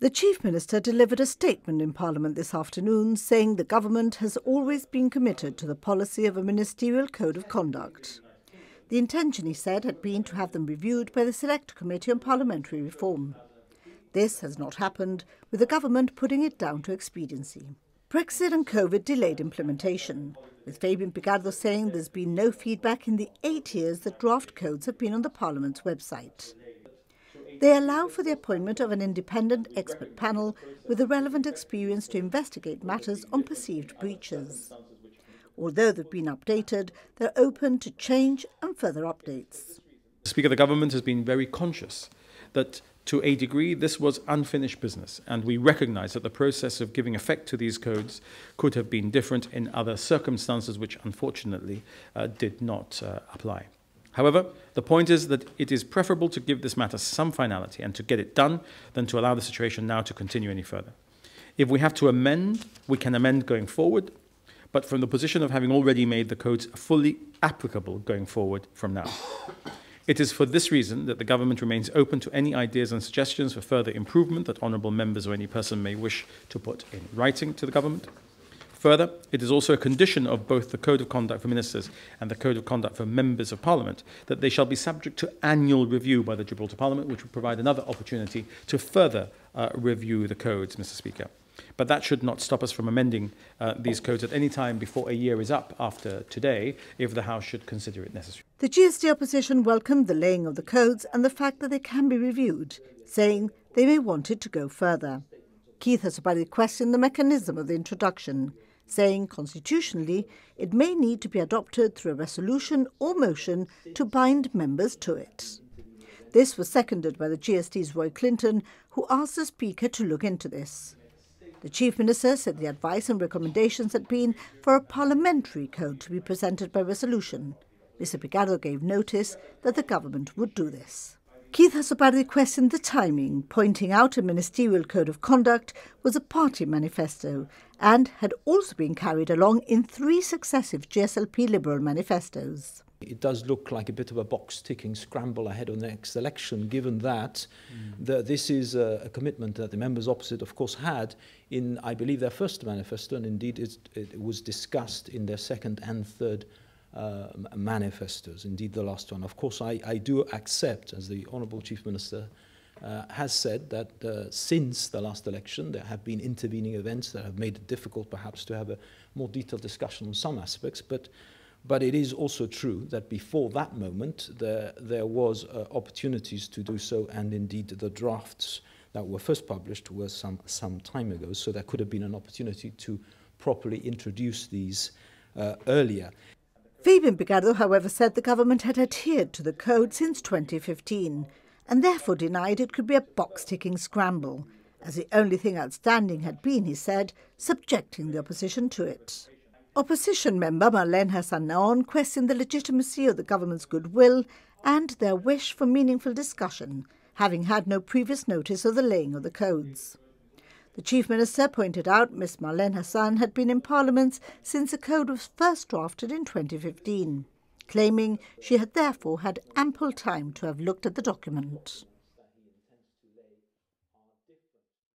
The Chief Minister delivered a statement in Parliament this afternoon saying the government has always been committed to the policy of a ministerial code of conduct. The intention, he said, had been to have them reviewed by the Select Committee on Parliamentary Reform. This has not happened, with the government putting it down to expediency. Brexit and COVID delayed implementation, with Fabian Picardo saying there's been no feedback in the 8 years that draft codes have been on the Parliament's website. They allow for the appointment of an independent expert panel with the relevant experience to investigate matters on perceived breaches. Although they've been updated, they're open to change and further updates. The Speaker of the Government has been very conscious that to a degree this was unfinished business, and we recognise that the process of giving effect to these codes could have been different in other circumstances which unfortunately did not apply. However, the point is that it is preferable to give this matter some finality and to get it done than to allow the situation now to continue any further. If we have to amend, we can amend going forward, but from the position of having already made the codes fully applicable going forward from now. It is for this reason that the government remains open to any ideas and suggestions for further improvement that honourable members or any person may wish to put in writing to the government. Further, it is also a condition of both the Code of Conduct for Ministers and the Code of Conduct for Members of Parliament that they shall be subject to annual review by the Gibraltar Parliament, which will provide another opportunity to further review the codes, Mr. Speaker. But that should not stop us from amending these codes at any time before a year is up after today, if the House should consider it necessary. The GST opposition welcomed the laying of the codes and the fact that they can be reviewed, saying they may want it to go further. Keith has Asabari questioned the mechanism of the introduction, saying constitutionally it may need to be adopted through a resolution or motion to bind members to it. This was seconded by the GST's Roy Clinton, who asked the Speaker to look into this. The Chief Minister said the advice and recommendations had been for a parliamentary code to be presented by resolution. Mr. Picardo gave notice that the government would do this. Keith Asabari questioned the timing, pointing out a ministerial code of conduct was a party manifesto and had also been carried along in 3 successive GSLP Liberal manifestos. It does look like a bit of a box-ticking scramble ahead of the next election, given that this is a commitment that the members opposite, of course, had in, I believe, their first manifesto, and indeed it was discussed in their second and third manifestos, indeed the last one. Of course, I do accept, as the Honourable Chief Minister has said, that since the last election there have been intervening events that have made it difficult perhaps to have a more detailed discussion on some aspects, but it is also true that before that moment there was opportunities to do so, and indeed the drafts that were first published were some time ago, so there could have been an opportunity to properly introduce these earlier. Fabian Picardo, however, said the government had adhered to the code since 2015 and therefore denied it could be a box-ticking scramble, as the only thing outstanding had been, he said, subjecting the opposition to it. Opposition member Marlene Hassan questioned the legitimacy of the government's goodwill and their wish for meaningful discussion, having had no previous notice of the laying of the codes. The Chief Minister pointed out Ms Marlene Hassan had been in Parliament since the code was first drafted in 2015, claiming she had therefore had ample time to have looked at the document.